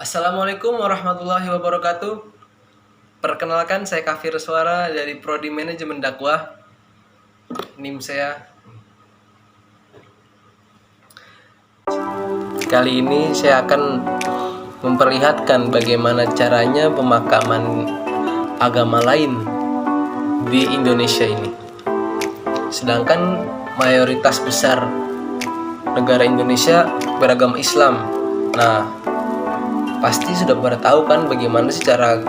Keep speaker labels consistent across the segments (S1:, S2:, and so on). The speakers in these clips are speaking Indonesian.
S1: Assalamualaikum warahmatullahi wabarakatuh. Perkenalkan, saya Kafir Suara dari Prodi Manajemen Dakwah. NIM saya. Kali ini saya akan memperlihatkan bagaimana caranya pemakaman agama lain di Indonesia ini. Sedangkan mayoritas besar negara Indonesia beragama Islam. Nah, pasti sudah pada tahu kan bagaimana sih cara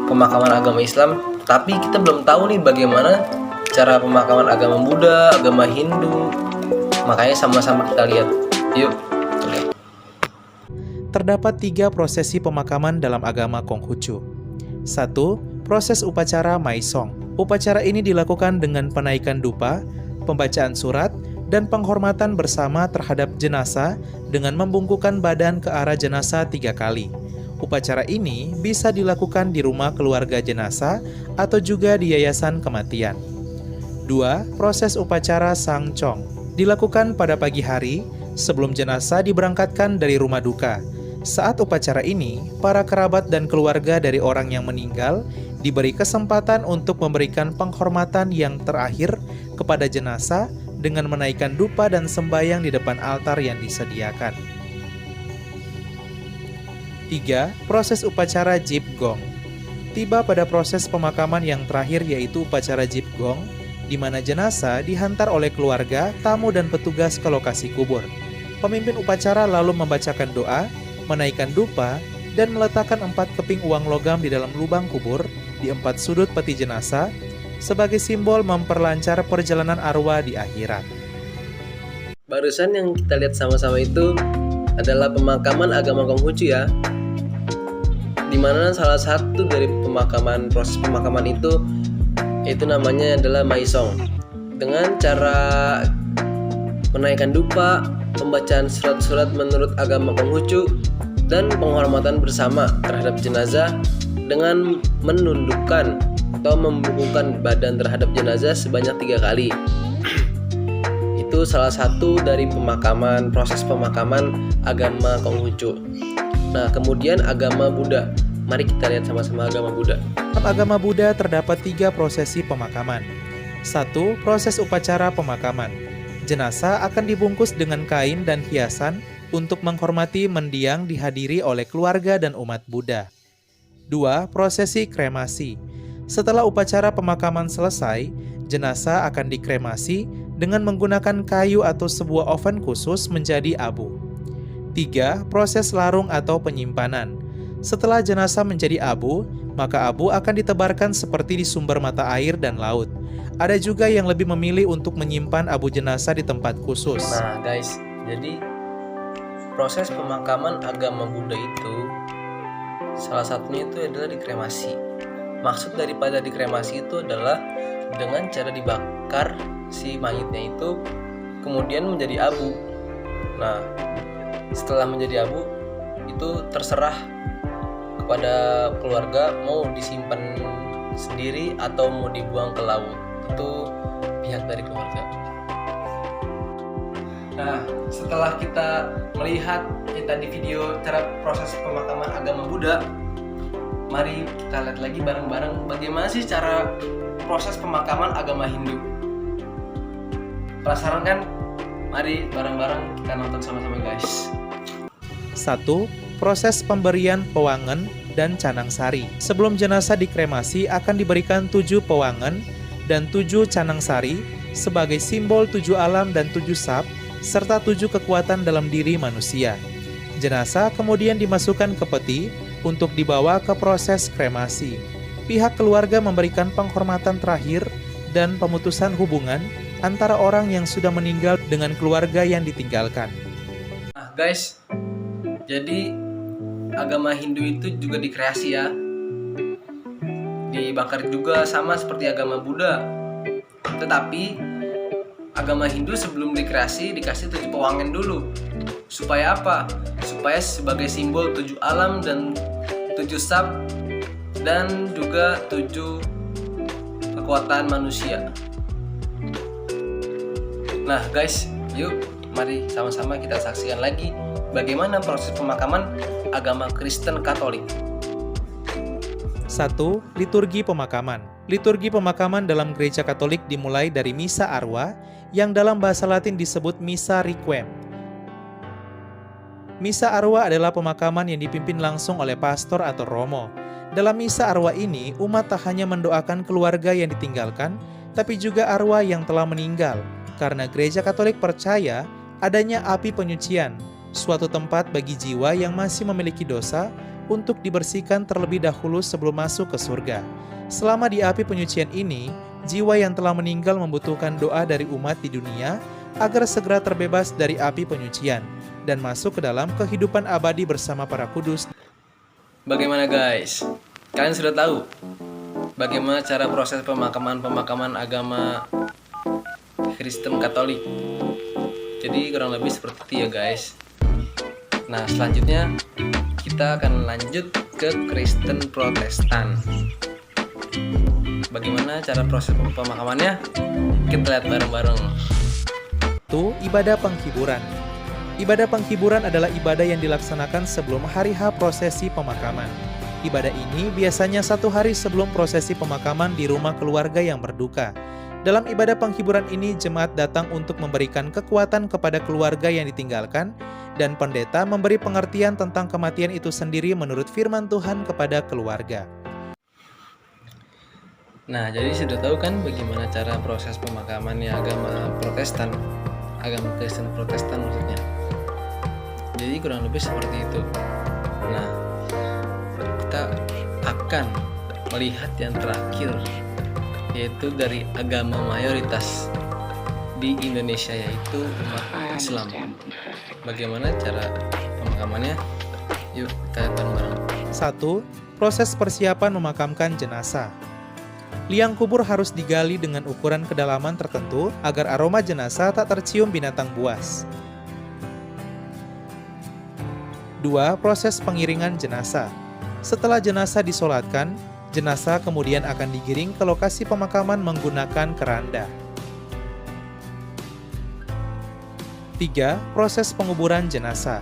S1: pemakaman agama Islam, tapi kita belum tahu nih bagaimana cara pemakaman agama Buddha, agama Hindu. Makanya sama-sama kita lihat. Yuk, kita lihat.
S2: Terdapat 3 prosesi pemakaman dalam agama Konghucu. 1. Proses upacara Maisong. Upacara ini dilakukan dengan penaikan dupa, pembacaan surat, dan penghormatan bersama terhadap jenazah dengan membungkukkan badan ke arah jenazah 3 kali. Upacara ini bisa dilakukan di rumah keluarga jenazah atau juga di yayasan kematian. 2. Proses upacara Sangcong. Dilakukan pada pagi hari sebelum jenazah diberangkatkan dari rumah duka. Saat upacara ini, para kerabat dan keluarga dari orang yang meninggal diberi kesempatan untuk memberikan penghormatan yang terakhir kepada jenazah dengan menaikkan dupa dan sembahyang di depan altar yang disediakan. 3. Proses upacara Jip Gong. Tiba pada proses pemakaman yang terakhir, yaitu upacara Jip Gong, di mana jenazah dihantar oleh keluarga, tamu, dan petugas ke lokasi kubur. Pemimpin upacara lalu membacakan doa, menaikkan dupa, dan meletakkan 4 keping uang logam di dalam lubang kubur di 4 sudut peti jenazah, sebagai simbol memperlancar perjalanan arwah di akhirat.
S1: Barusan yang kita lihat sama-sama itu adalah pemakaman agama Konghucu ya, dimana salah satu dari proses pemakaman itu namanya adalah Maisong, dengan cara menaikkan dupa, pembacaan surat-surat menurut agama Konghucu, dan penghormatan bersama terhadap jenazah dengan menundukkan atau membungkukkan badan terhadap jenazah sebanyak 3 kali. Itu salah satu dari proses pemakaman agama Konghucu. Nah, kemudian agama Buddha. Mari kita lihat sama-sama agama Buddha.
S2: Dalam agama Buddha terdapat 3 prosesi pemakaman. 1. Proses upacara pemakaman. Jenazah akan dibungkus dengan kain dan hiasan untuk menghormati mendiang dihadiri oleh keluarga dan umat Buddha. 2. Prosesi kremasi. Setelah upacara pemakaman selesai, jenazah akan dikremasi dengan menggunakan kayu atau sebuah oven khusus menjadi abu. 3. Proses larung atau penyimpanan. Setelah jenazah menjadi abu, maka abu akan ditebarkan seperti di sumber mata air dan laut. Ada juga yang lebih memilih untuk menyimpan abu jenazah di tempat khusus.
S1: Nah guys, jadi proses pemakaman agama Buddha itu salah satunya itu adalah dikremasi. Maksud daripada dikremasi itu adalah dengan cara dibakar si mayitnya itu kemudian menjadi abu. Nah, setelah menjadi abu itu terserah kepada keluarga mau disimpan sendiri atau mau dibuang ke laut. Itu pihak dari keluarga. Nah, setelah kita melihat tadi video cara proses pemakaman agama Buddha, mari kita lihat lagi bareng-bareng bagaimana sih cara proses pemakaman agama Hindu. Penasaran kan? Mari bareng-bareng kita nonton sama-sama guys.
S2: 1. Proses pemberian pewangen dan canang sari. Sebelum jenazah dikremasi akan diberikan 7 pewangen dan 7 canang sari sebagai simbol 7 alam dan 7 sab serta 7 kekuatan dalam diri manusia. Jenazah kemudian dimasukkan ke peti untuk dibawa ke proses kremasi. Pihak keluarga memberikan penghormatan terakhir dan pemutusan hubungan antara orang yang sudah meninggal dengan keluarga yang ditinggalkan.
S1: Nah guys, jadi agama Hindu itu juga dikreasi ya, dibakar juga sama seperti agama Buddha. Tetapi agama Hindu sebelum dikreasi dikasih 7 pewangen dulu. Supaya apa? Supaya sebagai simbol 7 alam dan 7 sab dan juga 7 kekuatan manusia. Nah guys, yuk mari sama-sama kita saksikan lagi bagaimana proses pemakaman agama Kristen Katolik.
S2: 1. Liturgi pemakaman. Liturgi pemakaman dalam gereja Katolik dimulai dari Misa Arwa yang dalam bahasa Latin disebut Misa Requiem. Misa Arwa adalah pemakaman yang dipimpin langsung oleh pastor atau romo. Dalam Misa Arwa ini, umat tak hanya mendoakan keluarga yang ditinggalkan, tapi juga arwah yang telah meninggal, karena gereja Katolik percaya adanya api penyucian, suatu tempat bagi jiwa yang masih memiliki dosa untuk dibersihkan terlebih dahulu sebelum masuk ke surga. Selama di api penyucian ini, jiwa yang telah meninggal membutuhkan doa dari umat di dunia agar segera terbebas dari api penyucian dan masuk ke dalam kehidupan abadi bersama para kudus.
S1: Bagaimana guys? Kalian sudah tahu bagaimana cara proses pemakaman agama Kristen Katolik? Jadi kurang lebih seperti itu ya guys. Nah, selanjutnya kita akan lanjut ke Kristen Protestan. Bagaimana cara proses pemakamannya? Kita lihat bareng-bareng.
S2: Itu ibadah penghiburan. Ibadah penghiburan adalah ibadah yang dilaksanakan sebelum hari H prosesi pemakaman. Ibadah ini biasanya 1 hari sebelum prosesi pemakaman di rumah keluarga yang berduka. Dalam ibadah penghiburan ini, jemaat datang untuk memberikan kekuatan kepada keluarga yang ditinggalkan, dan pendeta memberi pengertian tentang kematian itu sendiri menurut firman Tuhan kepada keluarga.
S1: Nah, jadi sudah tahu kan bagaimana cara proses pemakamannya agama Protestan, agama Kristen Protestan maksudnya. Jadi kurang lebih seperti itu. Nah, kita akan melihat yang terakhir, yaitu dari agama mayoritas di Indonesia, yaitu umat Islam. Bagaimana cara pemakamannya? Yuk kita bareng-bareng.
S2: 1. Proses persiapan memakamkan jenazah. Liang kubur harus digali dengan ukuran kedalaman tertentu agar aroma jenazah tak tercium binatang buas. 2. Proses pengiringan jenazah. Setelah jenazah disolatkan, jenazah kemudian akan digiring ke lokasi pemakaman menggunakan keranda. 3. Proses penguburan jenazah.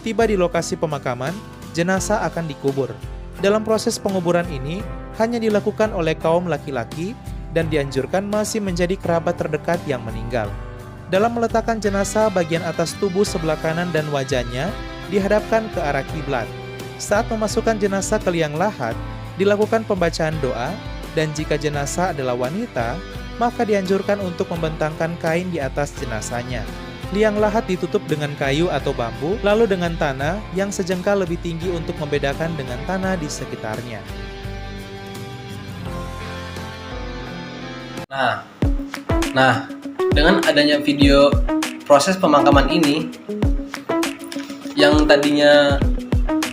S2: Tiba di lokasi pemakaman, jenazah akan dikubur. Dalam proses penguburan ini, hanya dilakukan oleh kaum laki-laki dan dianjurkan masih menjadi kerabat terdekat yang meninggal. Dalam meletakkan jenazah, bagian atas tubuh sebelah kanan dan wajahnya dihadapkan ke arah kiblat. Saat memasukkan jenazah ke liang lahat, dilakukan pembacaan doa, dan jika jenazah adalah wanita, maka dianjurkan untuk membentangkan kain di atas jenazahnya. Liang lahat ditutup dengan kayu atau bambu, lalu dengan tanah yang sejengkal lebih tinggi untuk membedakan dengan tanah di sekitarnya.
S1: Nah, dengan adanya video proses pemakaman ini, yang tadinya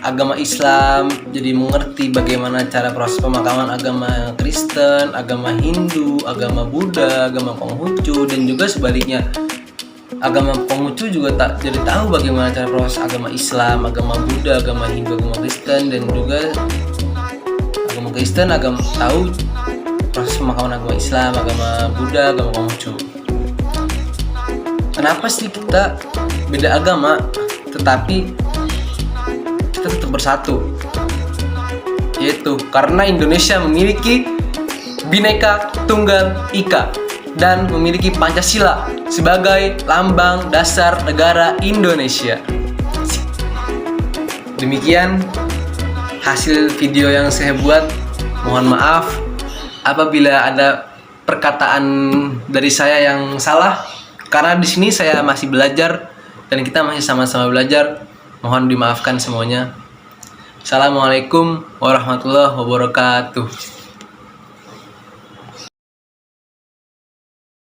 S1: agama Islam jadi mengerti bagaimana cara proses pemakaman agama Kristen, agama Hindu, agama Buddha, agama Konghucu, dan juga sebaliknya. Agama Konghucu juga tak jadi tahu bagaimana cara proses agama Islam, agama Buddha, agama Hindu, agama Kristen, dan juga agama Kristen tahu proses pemakaman agama Islam, agama Buddha, agama Konghucu. Kenapa sih kita beda agama tetapi kita tetap bersatu? Yaitu karena Indonesia memiliki Bhinneka Tunggal Ika dan memiliki Pancasila sebagai lambang dasar negara Indonesia. Demikian hasil video yang saya buat. Mohon maaf apabila ada perkataan dari saya yang salah, karena di sini saya masih belajar dan kita masih sama-sama belajar. Mohon dimaafkan semuanya. Assalamualaikum warahmatullahi wabarakatuh.